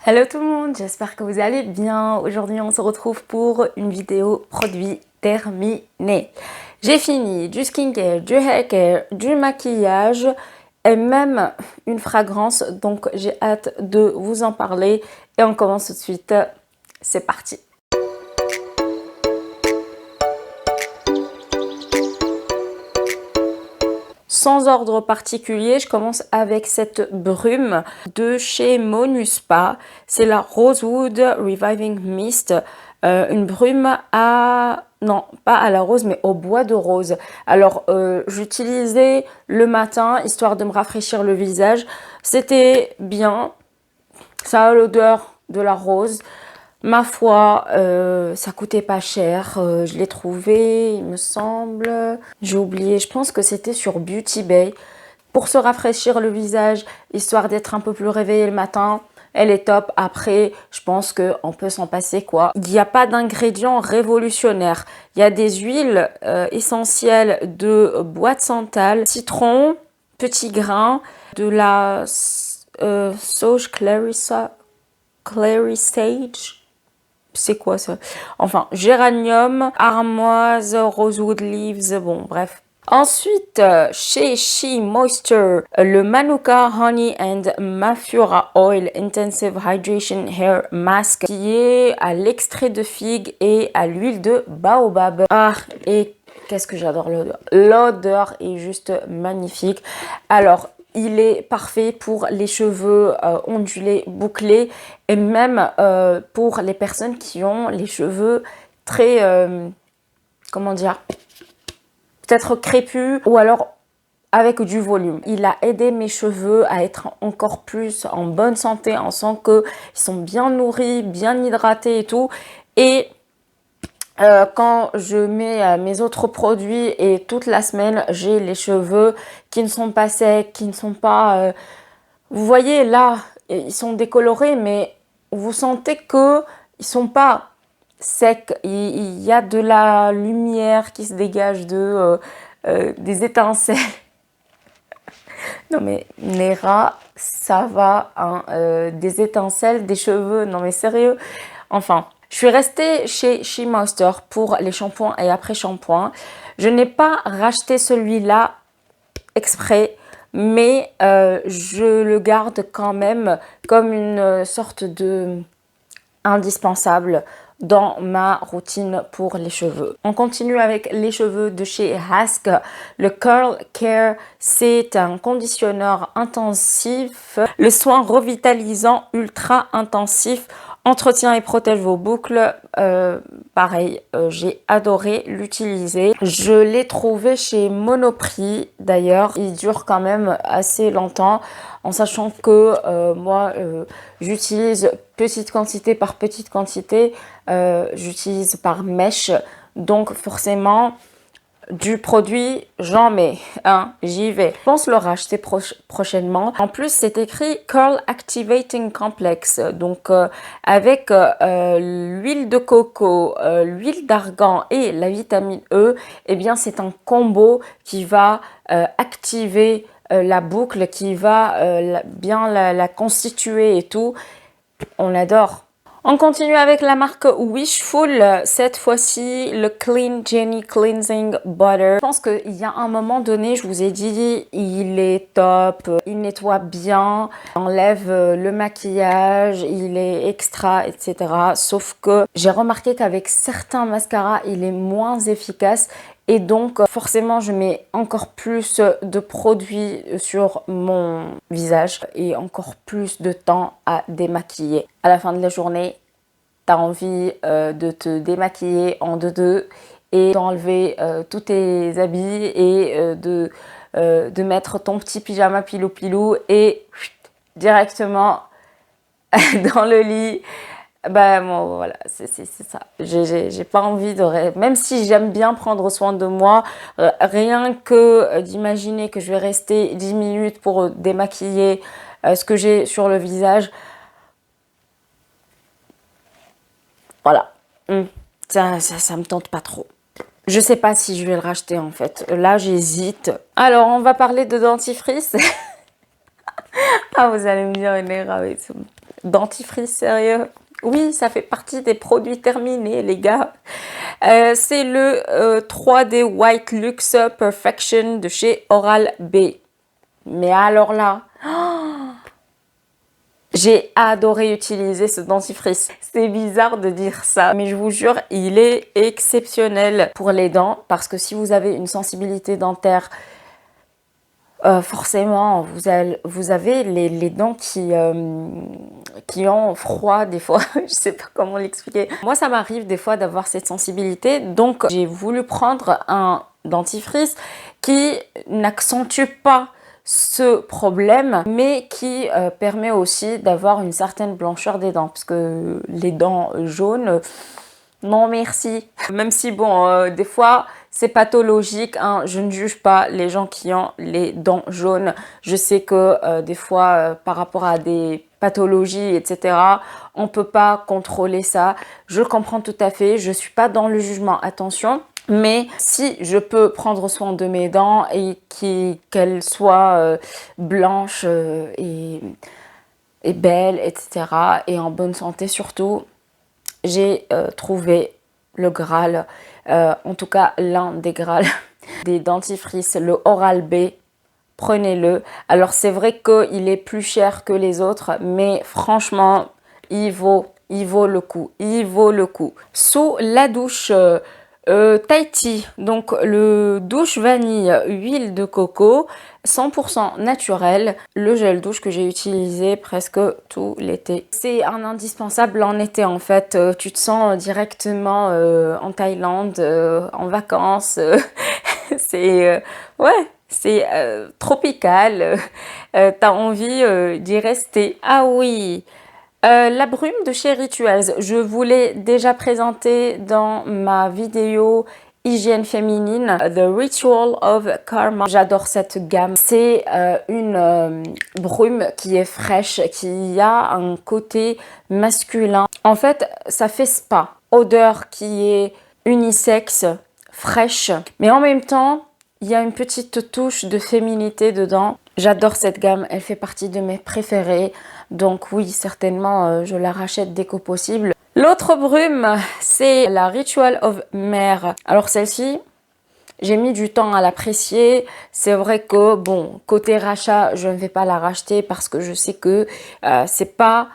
Hello tout le monde, j'espère que vous allez bien. Aujourd'hui on se retrouve pour une vidéo produit terminée. J'ai fini du skincare, du haircare, du maquillage et même une fragrance. Donc j'ai hâte de vous en parler et on commence tout de suite. C'est parti. Sans ordre particulier, je commence avec cette brume de chez Monuspa. C'est la Rosewood Reviving Mist. Une brume à... non, pas à la rose, mais au bois de rose. Alors, j'utilisais le matin, histoire de me rafraîchir le visage. C'était bien. Ça a l'odeur de la rose. Ma foi, ça coûtait pas cher. Je l'ai trouvé, il me semble. J'ai oublié, je pense que c'était sur Beauty Bay. Pour se rafraîchir le visage, histoire d'être un peu plus réveillé le matin, elle est top. Après, je pense qu'on peut s'en passer quoi. Il n'y a pas d'ingrédients révolutionnaires. Il y a des huiles essentielles de bois de santal, citron, petit grain, de la sauge clary sage. C'est quoi ça? Enfin, géranium, armoise, rosewood leaves, bon, bref. Ensuite, chez She Moisture, le Manuka Honey and Mafura Oil Intensive Hydration Hair Mask qui est à l'extrait de figue et à l'huile de baobab. Ah, et qu'est-ce que j'adore l'odeur. L'odeur est juste magnifique. Alors, il est parfait pour les cheveux ondulés, bouclés et même pour les personnes qui ont les cheveux très, comment dire, peut-être crépus ou alors avec du volume. Il a aidé mes cheveux à être encore plus en bonne santé. On sent qu'ils sont bien nourris, bien hydratés et tout. Et quand je mets mes autres produits et toute la semaine, j'ai les cheveux qui ne sont pas secs, qui ne sont pas... vous voyez là, ils sont décolorés, mais vous sentez qu'ils ne sont pas secs. Il y a de la lumière qui se dégage des étincelles. Non mais Nera, ça va, hein, des étincelles, des cheveux, non mais sérieux. Enfin, je suis restée chez She Moisture pour les shampoings et après-shampoing. Je n'ai pas racheté celui-là exprès, mais je le garde quand même comme une sorte de indispensable dans ma routine pour les cheveux. On continue avec les cheveux de chez Hask. Le Curl Care, c'est un conditionneur intensif. Le soin revitalisant ultra intensif entretient et protège vos boucles. Pareil, j'ai adoré l'utiliser. Je l'ai trouvé chez Monoprix d'ailleurs. Il dure quand même assez longtemps en sachant que moi, j'utilise petite quantité par petite quantité. J'utilise par mèche. Donc forcément, du produit, j'en mets, hein, j'y vais. Je pense le racheter prochainement. En plus, c'est écrit Curl Activating Complex. Donc, avec l'huile de coco, l'huile d'argan et la vitamine E, eh bien, c'est un combo qui va activer la boucle, qui va bien la constituer et tout. On adore. On continue avec la marque Wishful, cette fois-ci le Clean Jenny Cleansing Butter. Je pense qu'il y a un moment donné, je vous ai dit, il est top, il nettoie bien, enlève le maquillage, il est extra, etc. Sauf que j'ai remarqué qu'avec certains mascaras, il est moins efficace. Et donc, forcément, je mets encore plus de produits sur mon visage et encore plus de temps à démaquiller. À la fin de la journée, tu as envie de te démaquiller en deux et d'enlever tous tes habits et de mettre ton petit pyjama pilou-pilou et directement dans le lit. Bah bon, voilà, c'est ça. J'ai pas envie de... Même si j'aime bien prendre soin de moi, rien que d'imaginer que je vais rester 10 minutes pour démaquiller ce que j'ai sur le visage. Voilà. Ça me tente pas trop. Je sais pas si je vais le racheter en fait. Là, j'hésite. Alors, on va parler de dentifrice. Ah, vous allez me dire, dentifrice sérieux. Oui, ça fait partie des produits terminés, les gars. C'est le 3D White Luxe Perfection de chez Oral-B. Mais alors là, j'ai adoré utiliser ce dentifrice. C'est bizarre de dire ça, mais je vous jure, il est exceptionnel pour les dents. Parce que si vous avez une sensibilité dentaire, forcément, vous avez les dents qui ont froid des fois. Je sais pas comment l'expliquer. Moi, ça m'arrive des fois d'avoir cette sensibilité. Donc, j'ai voulu prendre un dentifrice qui n'accentue pas ce problème, mais qui permet aussi d'avoir une certaine blancheur des dents. Parce que les dents jaunes, non merci. Même si bon, des fois c'est pathologique, hein, je ne juge pas les gens qui ont les dents jaunes. Je sais que des fois par rapport à des pathologies, etc., on peut pas contrôler ça. Je comprends tout à fait, je suis pas dans le jugement, attention. Mais si je peux prendre soin de mes dents et qu'elles soient blanches et belles, etc., et en bonne santé surtout, j'ai trouvé le Graal, en tout cas l'un des Graals des dentifrices, le Oral-B. Prenez-le. Alors c'est vrai qu'il est plus cher que les autres, mais franchement, il vaut le coup. Il vaut le coup. Sous la douche Tahiti, donc le douche vanille, huile de coco, 100% naturel, le gel douche que j'ai utilisé presque tout l'été. C'est un indispensable en été en fait, tu te sens directement en Thaïlande, en vacances, c'est ouais, c'est tropical, t'as envie d'y rester. Ah oui, la brume de chez Rituals, je vous l'ai déjà présenté dans ma vidéo hygiène féminine, The Ritual of Karma. J'adore cette gamme. C'est une brume qui est fraîche, qui a un côté masculin. En fait, ça fait spa. Odeur qui est unisexe, fraîche, mais en même temps, il y a une petite touche de féminité dedans. J'adore cette gamme, elle fait partie de mes préférées. Donc oui, certainement, je la rachète dès que possible. L'autre brume, c'est la Ritual of Mer. Alors celle-ci, j'ai mis du temps à l'apprécier. C'est vrai que, bon, côté rachat, je ne vais pas la racheter parce que je sais que c'est pas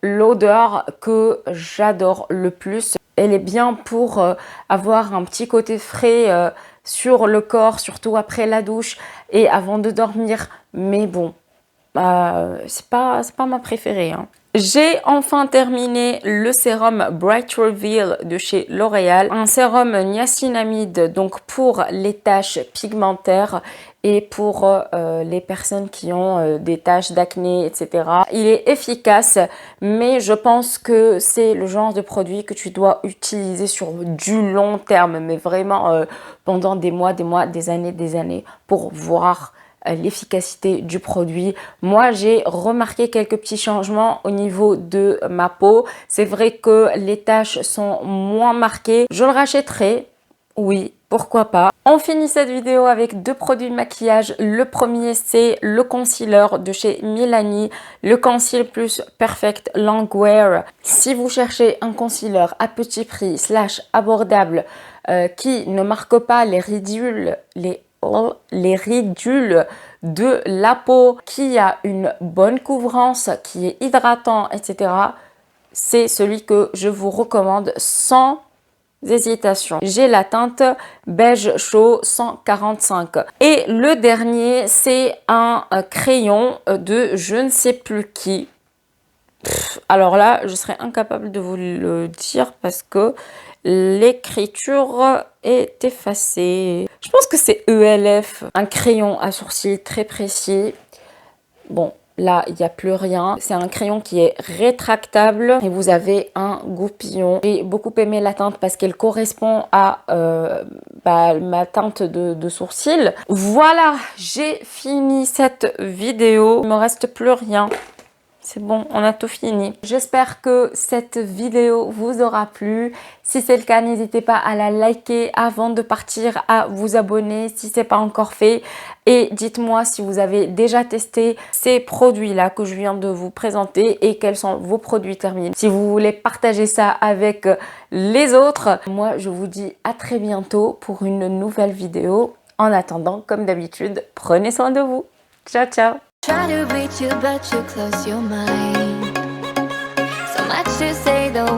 l'odeur que j'adore le plus. Elle est bien pour avoir un petit côté frais sur le corps, surtout après la douche et avant de dormir. Mais bon, c'est pas ma préférée, hein. J'ai enfin terminé le sérum Bright Reveal de chez L'Oréal. Un sérum niacinamide donc pour les taches pigmentaires et pour les personnes qui ont des taches d'acné, etc. Il est efficace, mais je pense que c'est le genre de produit que tu dois utiliser sur du long terme, mais vraiment pendant des mois, des années pour voir l'efficacité du produit. Moi, j'ai remarqué quelques petits changements au niveau de ma peau. C'est vrai que les taches sont moins marquées. Je le rachèterai, oui, pourquoi pas. On finit cette vidéo avec deux produits de maquillage. Le premier, c'est le concealer de chez Milani, le Conceal Plus Perfect Longwear. Si vous cherchez un concealer à petit prix / abordable qui ne marque pas les ridules, les ridules de la peau, qui a une bonne couvrance, qui est hydratant, etc. C'est celui que je vous recommande sans hésitation. J'ai la teinte beige chaud 145. Et le dernier, c'est un crayon de je ne sais plus qui. Alors là, je serais incapable de vous le dire parce que l'écriture est effacée. Je pense que c'est ELF, un crayon à sourcils très précis. Bon, là, il n'y a plus rien. C'est un crayon qui est rétractable et vous avez un goupillon. J'ai beaucoup aimé la teinte parce qu'elle correspond à ma teinte de sourcils. Voilà, j'ai fini cette vidéo. Il ne me reste plus rien. C'est bon, on a tout fini. J'espère que cette vidéo vous aura plu. Si c'est le cas, n'hésitez pas à la liker avant de partir, à vous abonner si ce n'est pas encore fait. Et dites-moi si vous avez déjà testé ces produits-là que je viens de vous présenter et quels sont vos produits terminés. Si vous voulez partager ça avec les autres, moi je vous dis à très bientôt pour une nouvelle vidéo. En attendant, comme d'habitude, prenez soin de vous. Ciao, ciao! Try to reach you, but you close your mind. So much to say, the